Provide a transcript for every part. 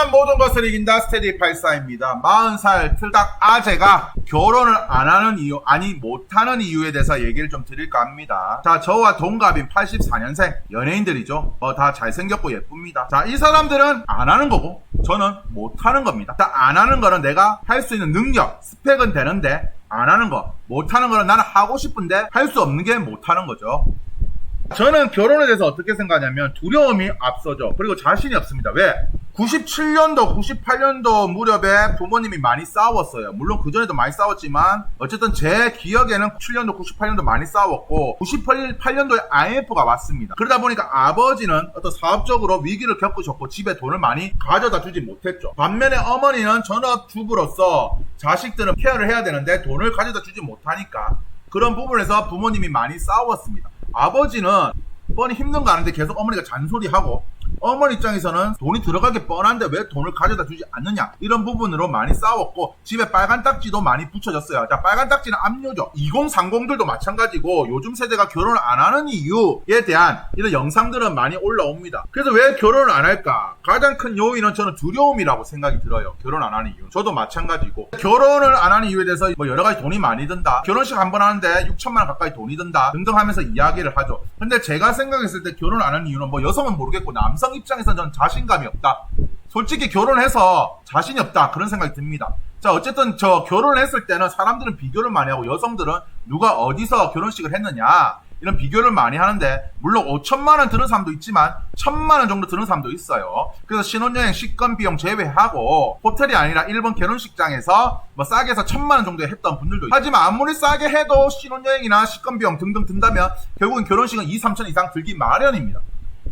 하면 모든 것을 이긴다 스테디84입니다. 40살 틀딱 아재가 결혼을 안 하는 이유, 아니 못하는 이유에 대해서 얘기를 좀 드릴까 합니다. 자, 저와 동갑인 84년생 연예인들이죠. 다 잘생겼고 예쁩니다. 자, 이 사람들은 안 하는 거고 저는 못하는 겁니다. 자, 안 하는 거는 내가 할 수 있는 능력, 스펙은 되는데 안 하는 거, 못하는 거는 나는 하고 싶은데 할 수 없는 게 못하는 거죠. 저는 결혼에 대해서 어떻게 생각하냐면 두려움이 앞서죠. 그리고 자신이 없습니다. 왜? 97년도, 98년도 무렵에 부모님이 많이 싸웠어요. 물론 그전에도 많이 싸웠지만 어쨌든 제 기억에는 7년도, 98년도 많이 싸웠고 98년도에 IMF가 왔습니다. 그러다 보니까 아버지는 어떤 사업적으로 위기를 겪으셨고 집에 돈을 많이 가져다 주지 못했죠. 반면에 어머니는 전업주부로서 자식들은 케어를 해야 되는데 돈을 가져다 주지 못하니까 그런 부분에서 부모님이 많이 싸웠습니다. 아버지는 뻔히 힘든 거 아는데 계속 어머니가 잔소리하고 어머니 입장에서는 돈이 들어가기 뻔한데 왜 돈을 가져다 주지 않느냐 이런 부분으로 많이 싸웠고 집에 빨간 딱지도 많이 붙여졌어요. 자, 빨간 딱지는 압류죠. 2030들도 마찬가지고 요즘 세대가 결혼을 안 하는 이유에 대한 이런 영상들은 많이 올라옵니다. 그래서 왜 결혼을 안 할까? 가장 큰 요인은 저는 두려움이라고 생각이 들어요. 결혼 안 하는 이유. 저도 마찬가지고 결혼을 안 하는 이유에 대해서 여러 가지 돈이 많이 든다. 결혼식 한 번 하는데 6천만 원 가까이 돈이 든다 등등 하면서 이야기를 하죠. 근데 제가 생각했을 때 결혼 안 하는 이유는 여성은 모르겠고 남성 입장에서는 저는 자신감이 없다. 솔직히 결혼해서 자신이 없다. 그런 생각이 듭니다. 자, 어쨌든 저 결혼을 했을 때는 사람들은 비교를 많이 하고 여성들은 누가 어디서 결혼식을 했느냐 이런 비교를 많이 하는데 물론 5천만 원 드는 사람도 있지만 1,000만 원 정도 드는 사람도 있어요. 그래서 신혼여행 식권 비용 제외하고 호텔이 아니라 일본 결혼식장에서 싸게 해서 1,000만 원 정도 했던 분들도 있어요. 하지만 아무리 싸게 해도 신혼여행이나 식권 비용 등등 든다면 결국은 결혼식은 2, 3천 이상 들기 마련입니다.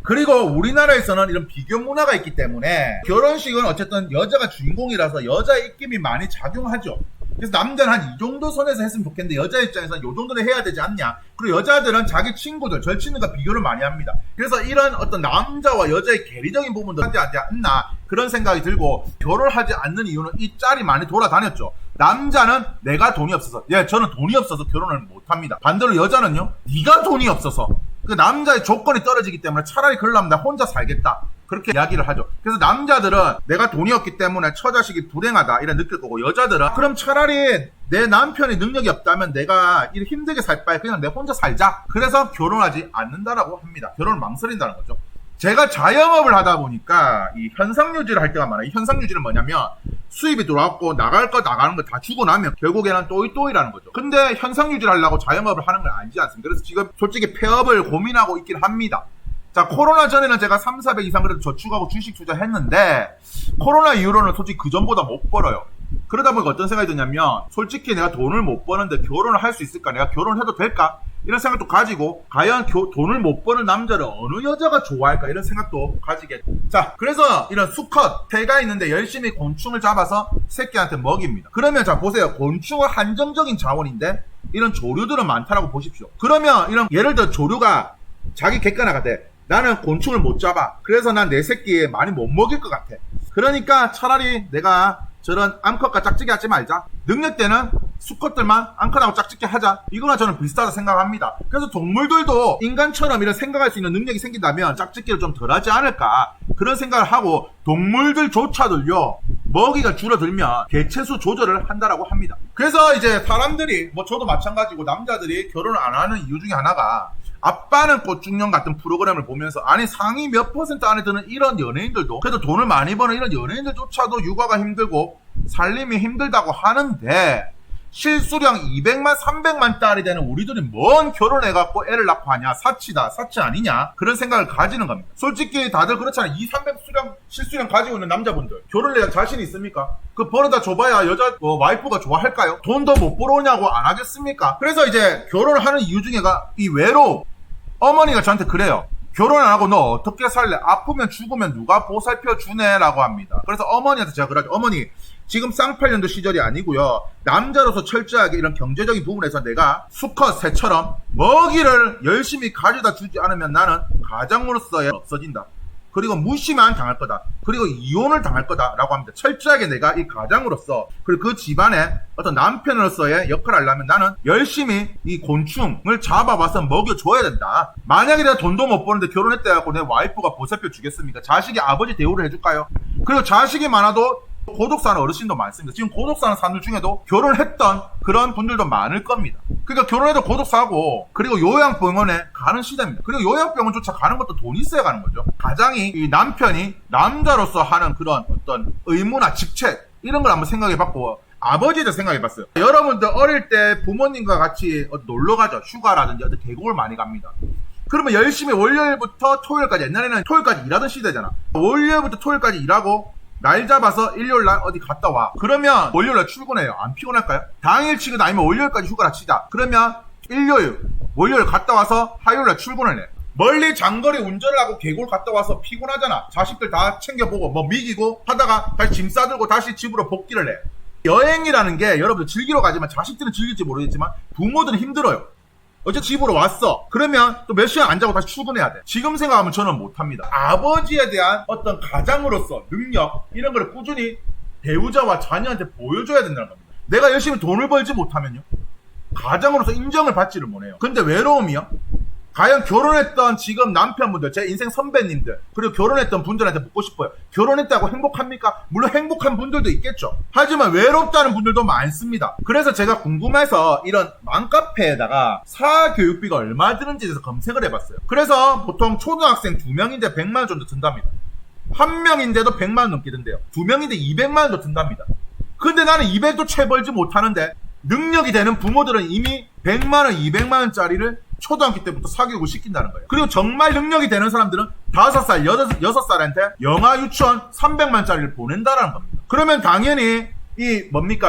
그리고 우리나라에서는 이런 비교 문화가 있기 때문에 결혼식은 어쨌든 여자가 주인공이라서 여자의 입김이 많이 작용하죠. 그래서 남자는 한 이 정도 선에서 했으면 좋겠는데 여자 입장에서는 이 정도는 해야 되지 않냐. 그리고 여자들은 자기 친구들, 절친들과 비교를 많이 합니다. 그래서 이런 어떤 남자와 여자의 계리적인 부분도 하지 않나 그런 생각이 들고 결혼하지 않는 이유는 이 짤이 많이 돌아다녔죠. 남자는 내가 돈이 없어서, 저는 돈이 없어서 결혼을 못합니다. 반대로 여자는요, 네가 돈이 없어서 그 남자의 조건이 떨어지기 때문에 차라리 그러려면 나 혼자 살겠다. 그렇게 이야기를 하죠. 그래서 남자들은 내가 돈이 없기 때문에 처자식이 불행하다 이런 느낄 거고 여자들은 그럼 차라리 내 남편이 능력이 없다면 내가 이렇게 힘들게 살 바에 그냥 내 혼자 살자. 그래서 결혼하지 않는다라고 합니다. 결혼을 망설인다는 거죠. 제가 자영업을 하다 보니까 이 현상유지를 할 때가 많아요. 이 현상유지는 뭐냐면 수입이 들어왔고 나갈 거 나가는 거 다 주고 나면 결국에는 또이또이라는 거죠. 근데 현상유지를 하려고 자영업을 하는 건 아니지 않습니까? 그래서 지금 솔직히 폐업을 고민하고 있긴 합니다. 자, 코로나 전에는 제가 3, 400 이상 그래도 저축하고 주식 투자했는데 코로나 이후로는 솔직히 그 전보다 못 벌어요. 그러다 보니까 어떤 생각이 드냐면 솔직히 내가 돈을 못 버는데 결혼을 할 수 있을까? 내가 결혼해도 될까? 이런 생각도 가지고 과연 돈을 못 버는 남자를 어느 여자가 좋아할까? 이런 생각도 가지게. 자, 그래서 이런 수컷 새가 있는데 열심히 곤충을 잡아서 새끼한테 먹입니다. 그러면 자 보세요. 곤충은 한정적인 자원인데 이런 조류들은 많다라고 보십시오. 그러면 이런 예를 들어 조류가 자기 객관화가 나는 곤충을 못 잡아. 그래서 난 내 새끼에 많이 못 먹일 것 같아. 그러니까 차라리 내가 저런 암컷과 짝짓기 하지 말자. 능력대는 수컷들만 암컷하고 짝짓기 하자. 이거나 저는 비슷하다 생각합니다. 그래서 동물들도 인간처럼 이런 생각할 수 있는 능력이 생긴다면 짝짓기를 좀 덜 하지 않을까. 그런 생각을 하고 동물들조차도요. 먹이가 줄어들면 개체수 조절을 한다라고 합니다. 그래서 이제 사람들이 저도 마찬가지고 남자들이 결혼을 안 하는 이유 중에 하나가 아빠는 꽃중년 같은 프로그램을 보면서 아니 상위 몇 % 안에 드는 이런 연예인들도 그래도 돈을 많이 버는 이런 연예인들조차도 육아가 힘들고 살림이 힘들다고 하는데 실수령 200만 300만 달이 되는 우리들이 뭔 결혼해갖고 애를 낳고 하냐. 사치다 사치 아니냐 그런 생각을 가지는 겁니다. 솔직히 다들 그렇잖아요. 2, 300 실수령 가지고 있는 남자분들 결혼을 해야 자신이 있습니까? 그 벌어다 줘봐야 여자 와이프가 좋아할까요? 돈도 못 벌어오냐고 안 하겠습니까? 그래을 이제 결혼을 하는 이유 중에가 이 외로움. 어머니가 저한테 그래요. 결혼 안 하고 너 어떻게 살래? 아프면 죽으면 누가 보살펴 주네? 라고 합니다. 그래서 어머니한테 제가 그러죠. 어머니 지금 쌍팔년도 시절이 아니고요. 남자로서 철저하게 이런 경제적인 부분에서 내가 수컷 새처럼 먹이를 열심히 가져다 주지 않으면 나는 가장으로서의 없어진다. 그리고 무시만 당할 거다. 그리고 이혼을 당할 거다라고 합니다. 철저하게 내가 이 가장으로서 그리고 그 집안의 어떤 남편으로서의 역할을 하려면 나는 열심히 이 곤충을 잡아봐서 먹여줘야 된다. 만약에 내가 돈도 못 버는데 결혼했다 해갖고 내 와이프가 보살펴 주겠습니까? 자식이 아버지 대우를 해줄까요? 그리고 자식이 많아도 고독 사는 어르신도 많습니다. 지금 고독 사는 사람들 중에도 결혼했던 그런 분들도 많을 겁니다. 그러니까 결혼해도 고독 사고, 그리고 요양병원에 가는 시대입니다. 그리고 요양병원조차 가는 것도 돈이 있어야 가는 거죠. 가장이, 이 남편이 남자로서 하는 그런 어떤 의무나 직책, 이런 걸 한번 생각해봤고, 아버지에 대해서 생각해봤어요. 여러분들 어릴 때 부모님과 같이 놀러 가죠. 휴가라든지 어떤 계곡을 많이 갑니다. 그러면 열심히 월요일부터 토요일까지, 옛날에는 토요일까지 일하던 시대잖아. 월요일부터 토요일까지 일하고 날 잡아서 일요일날 어디 갔다 와. 그러면 월요일날 출근해요. 안 피곤할까요? 당일치기나 아니면 월요일까지 휴가를 치자. 그러면 월요일 갔다 와서 화요일날 출근을 해. 멀리 장거리 운전을 하고 계곡을 갔다 와서 피곤하잖아. 자식들 다 챙겨보고 뭐 미기고 하다가 다시 짐 싸들고 다시 집으로 복귀를 해. 여행이라는 게 여러분들 즐기러 가지만 자식들은 즐길지 모르겠지만 부모들은 힘들어요. 어제 집으로 왔어. 그러면 또 몇 시간 안 자고 다시 출근해야 돼. 지금 생각하면 저는 못합니다. 아버지에 대한 어떤 가장으로서 능력, 이런 걸 꾸준히 배우자와 자녀한테 보여줘야 된다는 겁니다. 내가 열심히 돈을 벌지 못하면요, 가장으로서 인정을 받지를 못해요. 근데 외로움이요? 과연 결혼했던 지금 남편분들, 제 인생 선배님들, 그리고 결혼했던 분들한테 묻고 싶어요. 결혼했다고 행복합니까? 물론 행복한 분들도 있겠죠. 하지만 외롭다는 분들도 많습니다. 그래서 제가 궁금해서 이런 맘카페에다가 사교육비가 얼마 드는지에 대해서 검색을 해봤어요. 그래서 보통 초등학생 2명인데 100만원 정도 든답니다. 1명인데도 100만원 넘게 든대요. 2명인데 200만원도 든답니다. 근데 나는 200도 채 벌지 못하는데 능력이 되는 부모들은 이미 100만원, 200만원짜리를 초등학교 때부터 사교육을 시킨다는 거예요. 그리고 정말 능력이 되는 사람들은 5살, 6살한테 영아 유치원 300만짜리를 보낸다라는 겁니다. 그러면 당연히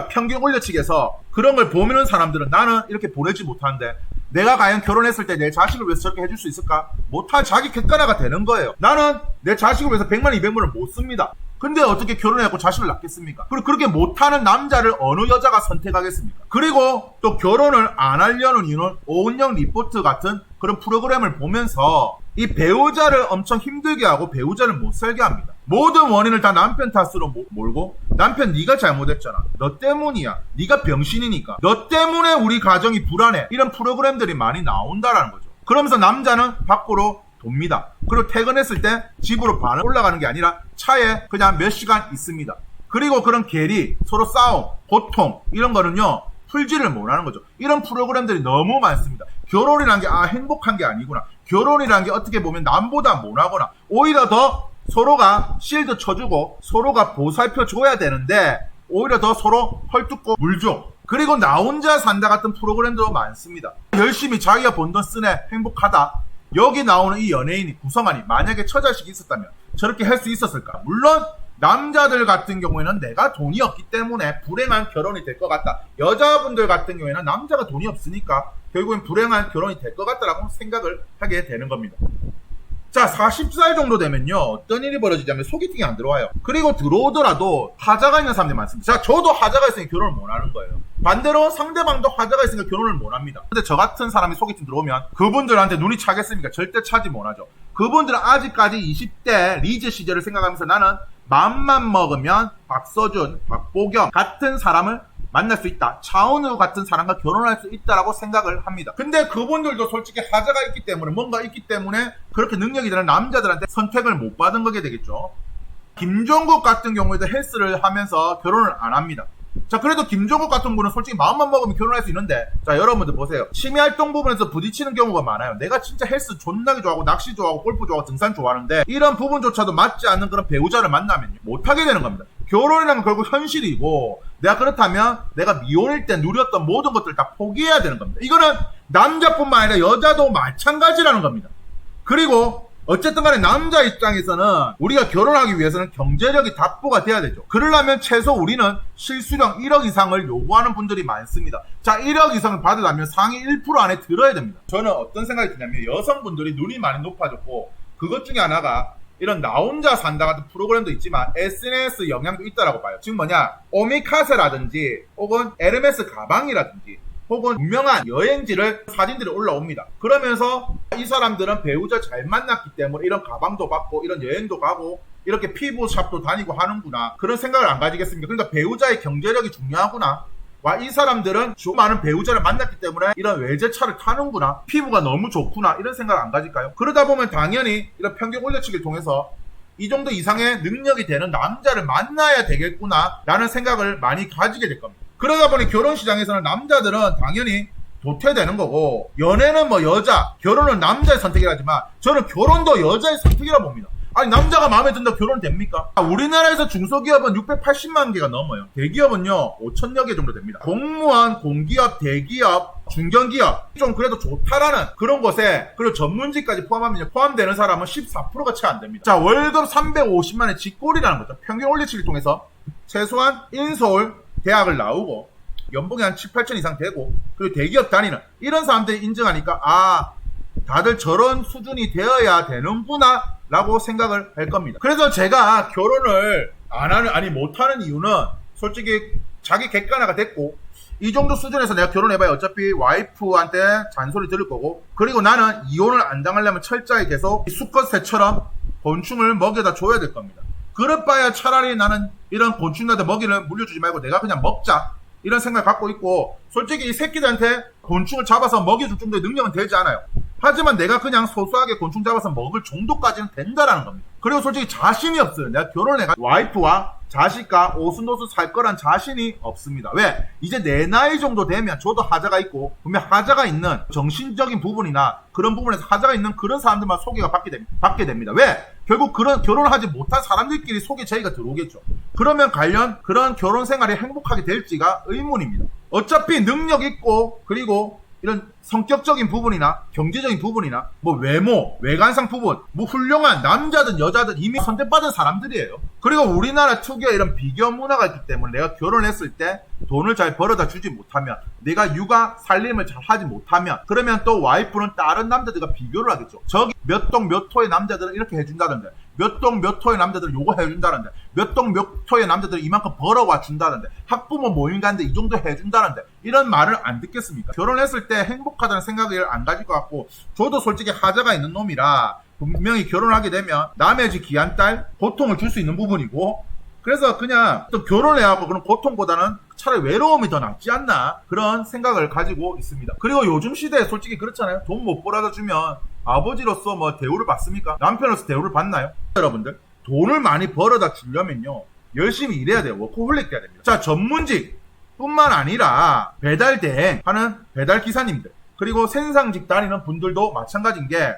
평균 올려치기에서 그런 걸 보는 사람들은 나는 이렇게 보내지 못하는데 내가 과연 결혼했을 때 내 자식을 위해서 저렇게 해줄 수 있을까? 못할 자기 객관화가 되는 거예요. 나는 내 자식을 위해서 100만, 200만을 못 씁니다. 근데 어떻게 결혼해갖고 자식을 낳겠습니까? 그리고 그렇게 못하는 남자를 어느 여자가 선택하겠습니까? 그리고 또 결혼을 안 하려는 이유는 오은영 리포트 같은 그런 프로그램을 보면서 이 배우자를 엄청 힘들게 하고 배우자를 못 살게 합니다. 모든 원인을 다 남편 탓으로 몰고, 남편 네가 잘못했잖아, 너 때문이야, 네가 병신이니까, 너 때문에 우리 가정이 불안해, 이런 프로그램들이 많이 나온다라는 거죠. 그러면서 남자는 밖으로 돕니다. 그리고 퇴근했을 때 집으로 반을 올라가는 게 아니라 차에 그냥 몇 시간 있습니다. 그리고 그런 괴리, 서로 싸움, 고통, 이런 거는요 풀지를 못하는 거죠. 이런 프로그램들이 너무 많습니다. 결혼이란 게 행복한 게 아니구나, 결혼이란 게 어떻게 보면 남보다 못하거나, 오히려 더 서로가 실드 쳐주고 서로가 보살펴 줘야 되는데 오히려 더 서로 헐뜯고 물죠. 그리고 나 혼자 산다 같은 프로그램도 많습니다. 열심히 자기가 번 돈 쓰네, 행복하다. 여기 나오는 이 연예인이, 구성원이 만약에 처자식이 있었다면 저렇게 할 수 있었을까? 물론 남자들 같은 경우에는 내가 돈이 없기 때문에 불행한 결혼이 될 것 같다. 여자분들 같은 경우에는 남자가 돈이 없으니까 결국엔 불행한 결혼이 될 것 같다라고 생각을 하게 되는 겁니다. 자, 40살 정도 되면요 어떤 일이 벌어지냐면 소개팅이 안 들어와요. 그리고 들어오더라도 하자가 있는 사람들이 많습니다. 자, 저도 하자가 있으니까 결혼을 못 하는 거예요. 반대로 상대방도 하자가 있으니까 결혼을 못 합니다. 근데 저 같은 사람이 소개팅 들어오면 그분들한테 눈이 차겠습니까? 절대 차지 못하죠. 그분들은 아직까지 20대 리즈 시절을 생각하면서 나는 맘만 먹으면 박서준, 박보경 같은 사람을 만날 수 있다, 차은우 같은 사람과 결혼할 수 있다라고 생각을 합니다. 근데 그분들도 솔직히 하자가 있기 때문에, 뭔가 있기 때문에 그렇게 능력이 되는 남자들한테 선택을 못 받은 거게 되겠죠. 김종국 같은 경우에도 헬스를 하면서 결혼을 안 합니다. 자, 그래도 김종국 같은 분은 솔직히 마음만 먹으면 결혼할 수 있는데, 자, 여러분들 보세요. 취미활동 부분에서 부딪히는 경우가 많아요. 내가 진짜 헬스 존나게 좋아하고 낚시 좋아하고 골프 좋아하고 등산 좋아하는데 이런 부분조차도 맞지 않는 그런 배우자를 만나면 못하게 되는 겁니다. 결혼이라면 결국 현실이고, 내가 그렇다면 내가 미혼일 때 누렸던 모든 것들을 다 포기해야 되는 겁니다. 이거는 남자뿐만 아니라 여자도 마찬가지라는 겁니다. 그리고 어쨌든 간에 남자 입장에서는 우리가 결혼하기 위해서는 경제력이 답보가 돼야 되죠. 그러려면 최소 우리는 실수령 1억 이상을 요구하는 분들이 많습니다. 자, 1억 이상을 받으려면 상위 1% 안에 들어야 됩니다. 저는 어떤 생각이 드냐면, 여성분들이 눈이 많이 높아졌고, 그것 중에 하나가 이런 나 혼자 산다 같은 프로그램도 있지만 SNS 영향도 있다라고 봐요. 지금 오미카세라든지 혹은 에르메스 가방이라든지 혹은 유명한 여행지를 사진들이 올라옵니다. 그러면서 이 사람들은 배우자 잘 만났기 때문에 이런 가방도 받고 이런 여행도 가고 이렇게 피부샵도 다니고 하는구나, 그런 생각을 안 가지겠습니까? 그러니까 배우자의 경제력이 중요하구나, 와, 이 사람들은 많은 배우자를 만났기 때문에 이런 외제차를 타는구나, 피부가 너무 좋구나, 이런 생각을 안 가질까요? 그러다 보면 당연히 이런 편견 올려치기를 통해서 이 정도 이상의 능력이 되는 남자를 만나야 되겠구나 라는 생각을 많이 가지게 될 겁니다. 그러다 보니 결혼 시장에서는 남자들은 당연히 도태되는 거고, 연애는 뭐 여자, 결혼은 남자의 선택이라지만 저는 결혼도 여자의 선택이라 봅니다. 아니, 남자가 마음에 든다고 결혼 됩니까? 우리나라에서 중소기업은 680만 개가 넘어요. 대기업은요 5천여 개 정도 됩니다. 공무원, 공기업, 대기업, 중견기업 좀 그래도 좋다라는 그런 곳에, 그리고 전문직까지 포함되는 사람은 14%가 채 안 됩니다. 자, 월급 350만의 직골이라는 거죠. 평균 올리치기를 통해서 최소한 인서울 대학을 나오고 연봉이 한 7, 8천 이상 되고, 그리고 대기업 다니는 이런 사람들이 인정하니까 아, 다들 저런 수준이 되어야 되는구나 라고 생각을 할 겁니다. 그래서 제가 결혼을 못하는 이유는 솔직히 자기 객관화가 됐고, 이 정도 수준에서 내가 결혼해봐야 어차피 와이프한테 잔소리 들을 거고, 그리고 나는 이혼을 안 당하려면 철저히 계속 수컷새처럼 곤충을 먹여다 줘야 될 겁니다. 그럴바야 차라리 나는 이런 곤충들한테 먹이를 물려주지 말고 내가 그냥 먹자, 이런 생각을 갖고 있고, 솔직히 이 새끼들한테 곤충을 잡아서 먹여줄 정도의 능력은 되지 않아요. 하지만 내가 그냥 소소하게 곤충 잡아서 먹을 정도까지는 된다라는 겁니다. 그리고 솔직히 자신이 없어요. 내가 결혼을 해가 와이프와 자식과 오순도순 살 거란 자신이 없습니다. 왜? 이제 내 나이 정도 되면 저도 하자가 있고, 분명 하자가 있는 정신적인 부분이나 그런 부분에서 하자가 있는 그런 사람들만 소개가 받게 됩니다. 왜? 결국 그런 결혼을 하지 못한 사람들끼리 속에 저희가 들어오겠죠. 그러면 관련 그런 결혼 생활이 행복하게 될지가 의문입니다. 어차피 능력 있고, 그리고 이런 성격적인 부분이나 경제적인 부분이나 뭐 외모, 외관상 부분, 뭐 훌륭한 남자든 여자든 이미 선택받은 사람들이에요. 그리고 우리나라 특유의 이런 비교 문화가 있기 때문에 내가 결혼했을 때 돈을 잘 벌어다 주지 못하면, 내가 육아 살림을 잘 하지 못하면, 그러면 또 와이프는 다른 남자들과 비교를 하겠죠. 저기 몇 동 몇 호의 남자들은 이렇게 해준다던데, 몇 동 몇 호의 남자들은 요거 해준다는데, 몇 동 몇 호의 남자들은 이만큼 벌어와 준다는데, 학부모 모임 가는데 이 정도 해준다는데, 이런 말을 안 듣겠습니까? 결혼했을 때 행복하다는 생각을 안 가질 것 같고, 저도 솔직히 하자가 있는 놈이라 분명히 결혼을 하게 되면 남의 집 귀한 딸 고통을 줄 수 있는 부분이고, 그래서 그냥 또 결혼해갖고 그런 고통보다는 차라리 외로움이 더 낫지 않나, 그런 생각을 가지고 있습니다. 그리고 요즘 시대에 솔직히 그렇잖아요. 돈 못 벌어다 주면 아버지로서 뭐 대우를 받습니까? 남편으로서 대우를 받나요? 여러분들, 돈을 많이 벌어다 주려면요 열심히 일해야 돼요. 워커홀릭 돼야 됩니다. 자, 전문직 뿐만 아니라 배달 대행하는 배달 기사님들, 그리고 생산직 다니는 분들도 마찬가지인 게,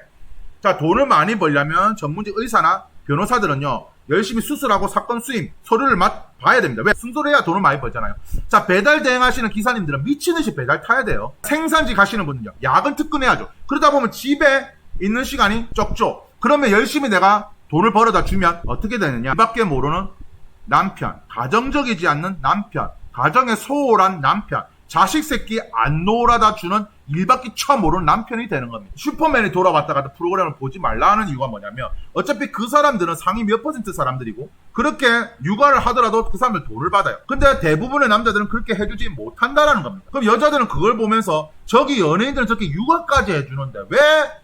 자, 돈을 많이 벌려면 전문직 의사나 변호사들은요 열심히 수술하고 사건 수임, 서류를 봐야 됩니다. 왜? 순서를 해야 돈을 많이 벌잖아요. 자, 배달 대행하시는 기사님들은 미친듯이 배달 타야 돼요. 생산직 하시는 분은요 야근 특근해야죠. 그러다 보면 집에 있는 시간이 적죠. 그러면 열심히 내가 돈을 벌어다 주면 어떻게 되느냐, 이밖에 모르는 남편, 가정적이지 않는 남편, 가정에 소홀한 남편, 자식 새끼 안 놀아다 주는 일밖에 처음 모르는 남편이 되는 겁니다. 슈퍼맨이 돌아왔다가도 프로그램을 보지 말라는 이유가 뭐냐면, 어차피 그 사람들은 상위 몇 퍼센트 사람들이고, 그렇게 육아를 하더라도 그 사람들 돈을 받아요. 근데 대부분의 남자들은 그렇게 해주지 못한다라는 겁니다. 그럼 여자들은 그걸 보면서 저기 연예인들은 저렇게 육아까지 해주는데 왜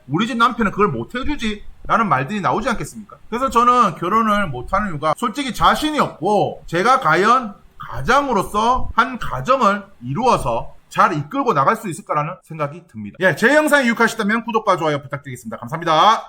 우리 집 남편은 그걸 못 해주지? 라는 말들이 나오지 않겠습니까? 그래서 저는 결혼을 못하는 이유가 솔직히 자신이 없고, 제가 과연 가장으로서 한 가정을 이루어서 잘 이끌고 나갈 수 있을까라는 생각이 듭니다. 예, 제 영상이 유익하셨다면 구독과 좋아요 부탁드리겠습니다. 감사합니다.